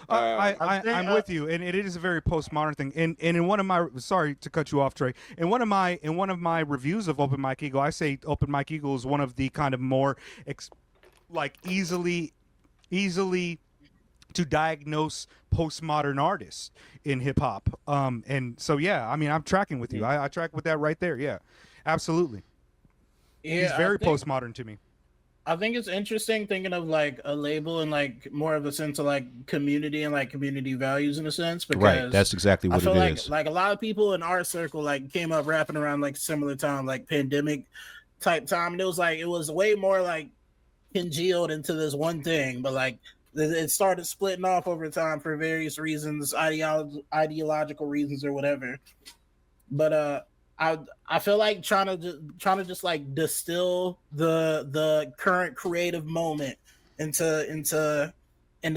I'm with you, and it is a very postmodern thing. And in one of my, sorry to cut you off, Trey. In one of my reviews of Open Mike Eagle, I say Open Mike Eagle is one of the kind of more easily to diagnose postmodern artists in hip hop. And so I mean, I'm tracking with you. I track with that right there. Yeah, absolutely. Yeah, he's very postmodern to me. I think it's interesting thinking of like a label and like more of a sense of like community and like community values in a sense. Because that's exactly what I feel it is. Like a lot of people in our circle like came up rapping around like similar time, like pandemic type time, and it was way more like congealed into this one thing, but like it started splitting off over time for various reasons, ideological reasons or whatever. But I feel like trying to just like distill the current creative moment into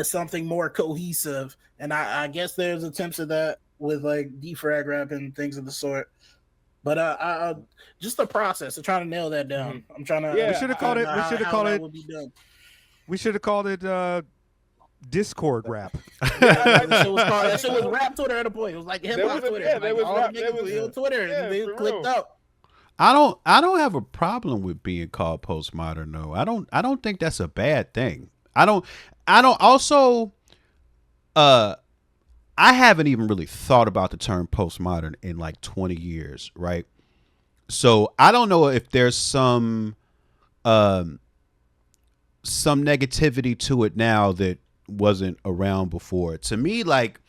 something more cohesive, and I guess there's attempts at that with like defrag rap and things of the sort. But just the process of trying to nail that down. I'm trying to. We should have called it. We should have called it Discord rap. That shit was rap Twitter at a point. It was like hip hop Twitter. Yeah, there was all rap. There was on Twitter. Yeah, they clicked up. I don't have a problem with being called postmodern though. I don't think that's a bad thing. I don't also I haven't even really thought about the term postmodern in like 20 years, right? So I don't know if there's some negativity to it now that wasn't around before. To me, like,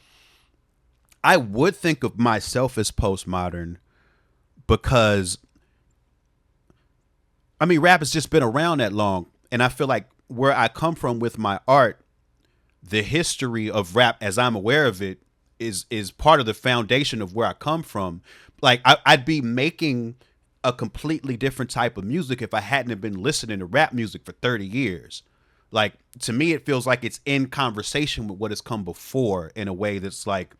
I would think of myself as postmodern because, I mean, rap has just been around that long. And I feel like where I come from with my art, the history of rap as I'm aware of it is part of the foundation of where I come from. Like, I'd be making a completely different type of music if I hadn't have been listening to rap music for 30 years. Like, to me, it feels like it's in conversation with what has come before in a way that's like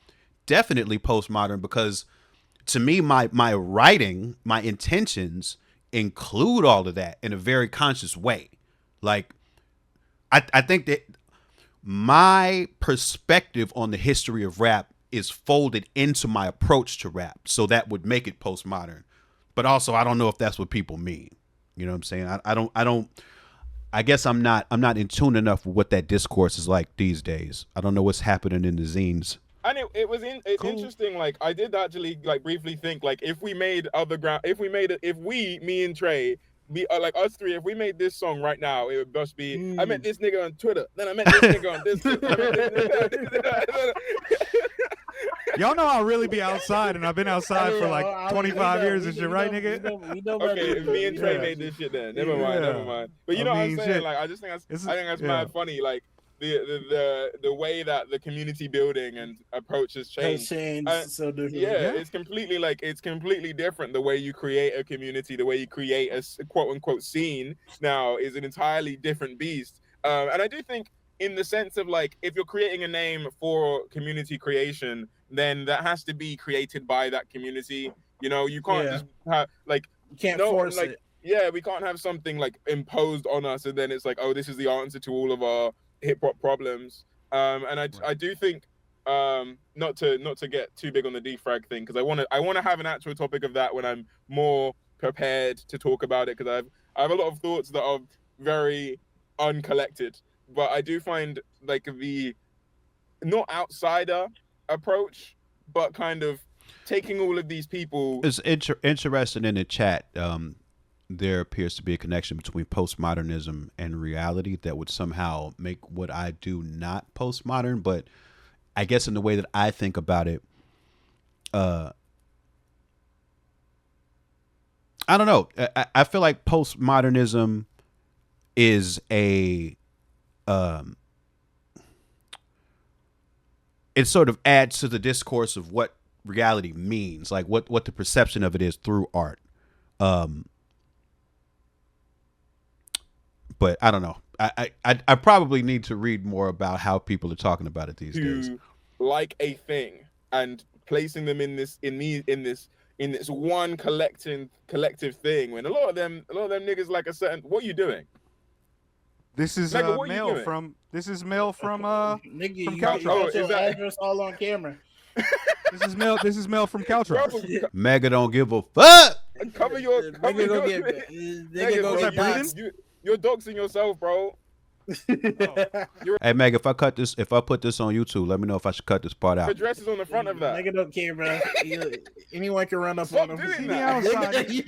definitely postmodern, because to me, my writing, my intentions include all of that in a very conscious way. Like, I think that my perspective on the history of rap is folded into my approach to rap. So that would make it postmodern. But also, I don't know if that's what people mean. You know what I'm saying? I guess I'm not in tune enough with what that discourse is like these days. I don't know what's happening in the zines. And it's cool. Interesting. Like, I did actually like briefly think, like, if we made Otherground, me and Trey, like us three, if we made this song right now, it would just be, I met this nigga on Twitter, then I met this nigga on this. Y'all know I'll really be outside, and I've been outside for like 25 years and shit, right, nigga? Okay, if me and Trey made this shit, then never mind. But you know what I'm saying? Shit. Like, I think that's mad funny. Like, the way that the community building and approach has changed. So different. Yeah, it's completely different. The way you create a community, the way you create a quote unquote scene now is an entirely different beast. And I do think, in the sense of, like, if you're creating a name for community creation, then that has to be created by that community. You know, you can't just have, like, you can't force it. Yeah, we can't have something like imposed on us and then it's like, oh, this is the answer to all of our hip hop problems. And I do think, not to get too big on the defrag thing, because I want to have an actual topic of that when I'm more prepared to talk about it, because I have a lot of thoughts that are very uncollected. But I do find, like, the not outsider approach, but kind of taking all of these people. It's interesting in the chat. There appears to be a connection between postmodernism and reality that would somehow make what I do not postmodern. But I guess in the way that I think about it, I don't know. I feel like postmodernism is it sort of adds to the discourse of what reality means, like what the perception of it is through art. But I don't know. I probably need to read more about how people are talking about it these days. Like a thing and placing them in this one collective thing, when a lot of them niggas like a certain. What are you doing? This is mail from nigga, from you Couch got your address all on camera. This is mail from Couch Rock. Mega don't give a fuck. Cover your you're doxing yourself, bro. Hey Meg, if I put this on YouTube, let me know if I should cut this part out. The address is on the front of that. Nigga don't care, bro. Anyone can run up on him. See me outside. This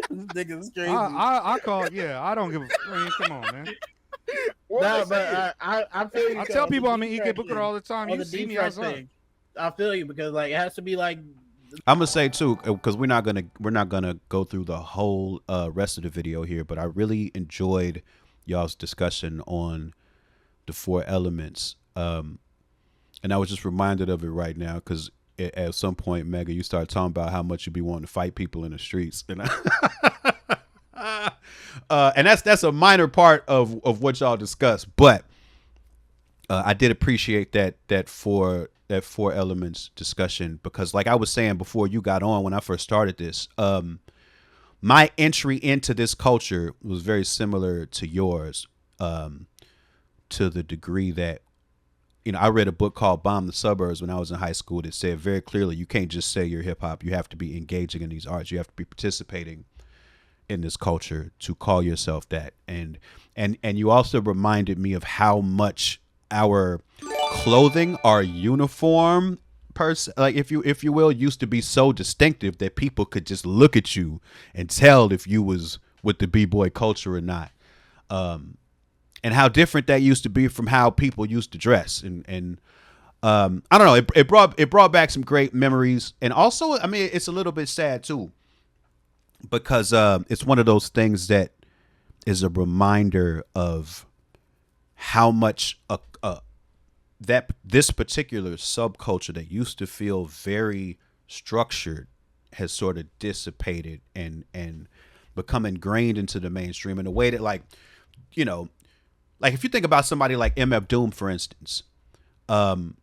nigga's crazy. I call. Yeah, I don't give a. I mean, come on, man. Nah, but I feel you. I tell people I'm an EK Booker all the time. You see me outside. I feel you, because like it has to be like. I'm gonna say too, because we're not gonna go through the whole rest of the video here, but I really enjoyed y'all's discussion on the four elements, and I was just reminded of it right now because at some point, Mega, you started talking about how much you be wanting to fight people in the streets, and and that's a minor part of what y'all discussed, but I did appreciate that for that four elements discussion because, like I was saying before you got on when I first started this, my entry into this culture was very similar to yours, to the degree that, you know, I read a book called Bomb the Suburbs when I was in high school that said very clearly you can't just say you're hip hop. You have to be engaging in these arts. You have to be participating in this culture to call yourself that. And you also reminded me of how much our clothing, our uniform, like if you will, used to be so distinctive that people could just look at you and tell if you was with the b-boy culture or not. And how different that used to be from how people used to dress. And I don't know, it brought back some great memories. And also, I mean, it's a little bit sad too, because it's one of those things that is a reminder of how much that this particular subculture that used to feel very structured has sort of dissipated and become ingrained into the mainstream in a way that, like, you know, like if you think about somebody like MF Doom, for instance, MF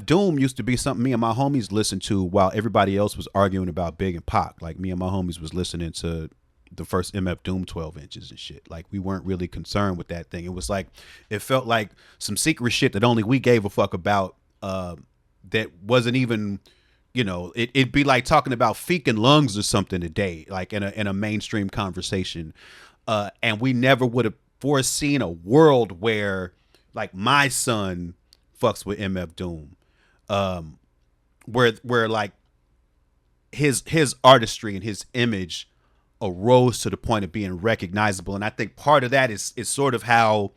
Doom used to be something me and my homies listened to while everybody else was arguing about Big and Pac. Like me and my homies was listening to the first MF Doom 12 inches and shit. Like we weren't really concerned with that thing. It was like, it felt like some secret shit that only we gave a fuck about, that wasn't even, you know, it'd be like talking about fecal lungs or something today, like in a mainstream conversation. And we never would have foreseen a world where like my son fucks with MF Doom, where like his artistry and his image arose to the point of being recognizable. And I think part of that is sort of how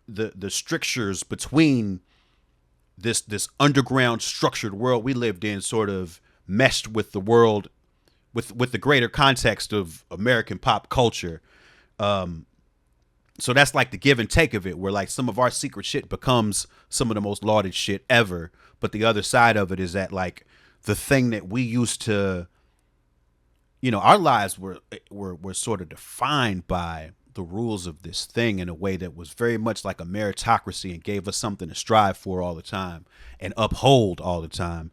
the strictures between this underground structured world we lived in sort of meshed with the world, with the greater context of American pop culture. So that's like the give and take of it, where like some of our secret shit becomes some of the most lauded shit ever. But the other side of it is that like the thing that we used to, you know, our lives were sort of defined by the rules of this thing in a way that was very much like a meritocracy and gave us something to strive for all the time and uphold all the time.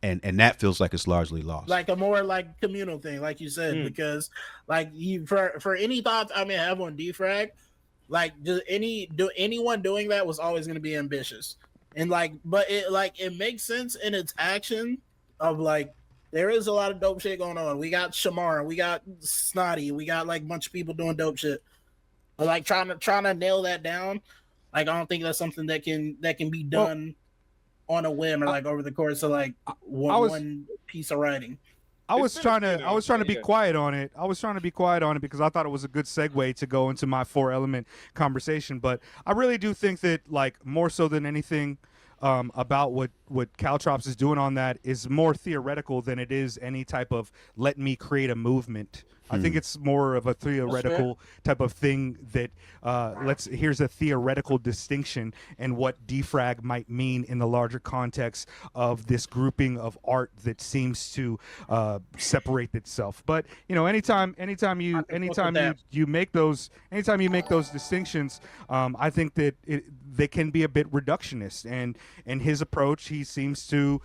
And that feels like it's largely lost. Like a more like communal thing, like you said, because like for any thoughts I may have on defrag, like anyone doing that was always going to be ambitious, and like, but it makes sense in its action of like, there is a lot of dope shit going on. We got Shamar, we got Snotty, we got like a bunch of people doing dope shit. But like trying to nail that down, like I don't think that's something that can be done on a whim or like over the course of like one piece of writing. I was trying to be quiet on it. I was trying to be quiet on it because I thought it was a good segue to go into my four element conversation. But I really do think that like more so than anything, about what Caltrops is doing on that is more theoretical than it is any type of let me create a movement. I think it's more of a theoretical type of thing that here's a theoretical distinction and what defrag might mean in the larger context of this grouping of art that seems to separate itself. But you know, anytime you make those distinctions, I think that they can be a bit reductionist. And his approach, he seems to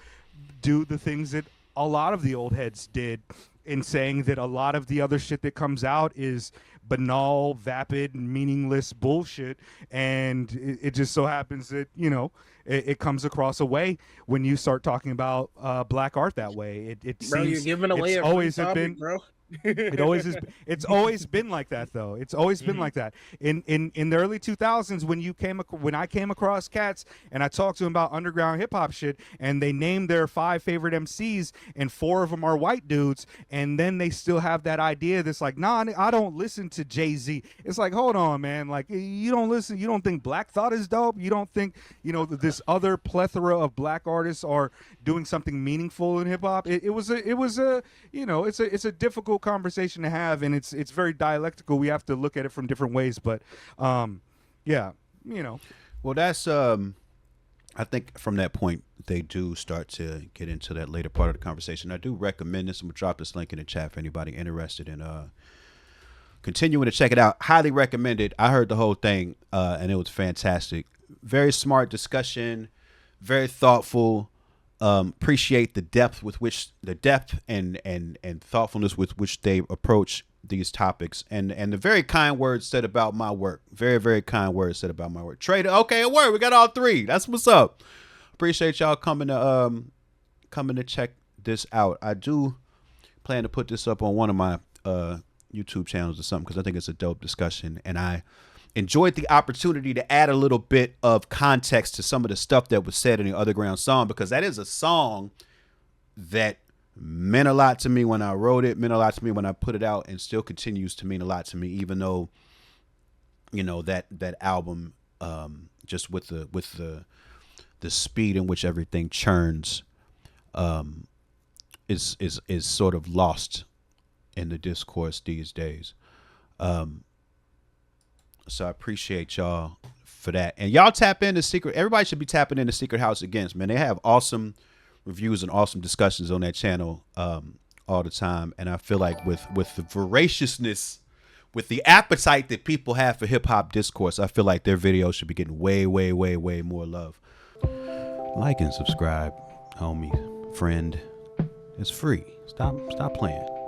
do the things that a lot of the old heads did, in saying that a lot of the other shit that comes out is banal, vapid, meaningless bullshit, and it just so happens that, you know, it comes across a way when you start talking about black art that way. It bro, seems you're giving away it's a always free topic, been, bro. It always is. It's always been like that, though. It's always been like that. In the early 2000s, when I came across cats and I talked to them about underground hip hop shit, and they named their 5 favorite MCs, and 4 of them are white dudes, and then they still have that idea that's like, nah, I don't listen to Jay-Z. It's like, hold on, man. Like, you don't listen. You don't think Black Thought is dope. You don't think, you know, this other plethora of black artists are doing something meaningful in hip hop. It was a you know, it's a difficult conversation to have, and it's very dialectical. We have to look at it from different ways, but yeah, you know. Well, that's I think from that point they do start to get into that later part of the conversation. I do recommend this. I'm gonna drop this link in the chat for anybody interested in continuing to check it out. Highly recommended. I heard the whole thing, and it was fantastic. Very smart discussion, very thoughtful. Appreciate the depth and thoughtfulness with which they approach these topics, and the very kind words said about my work. Very, very kind words said about my work. Trader, okay, it worked. We got all three. That's what's up. Appreciate y'all coming to check this out. I do plan to put this up on one of my YouTube channels or something, because I think it's a dope discussion, and I enjoyed the opportunity to add a little bit of context to some of the stuff that was said in the Otherground song, because that is a song that meant a lot to me when I wrote it, meant a lot to me when I put it out, and still continues to mean a lot to me, even though, you know, that album, just with the speed in which everything churns, is sort of lost in the discourse these days. So I appreciate y'all for that. And y'all tap into Secret. Everybody should be tapping into Secret House Against, man. They have awesome reviews and awesome discussions on that channel all the time. And I feel like with the voraciousness, with the appetite that people have for hip hop discourse, I feel like their videos should be getting way, way, way, way more love. Like and subscribe, homie, friend. It's free. Stop playing.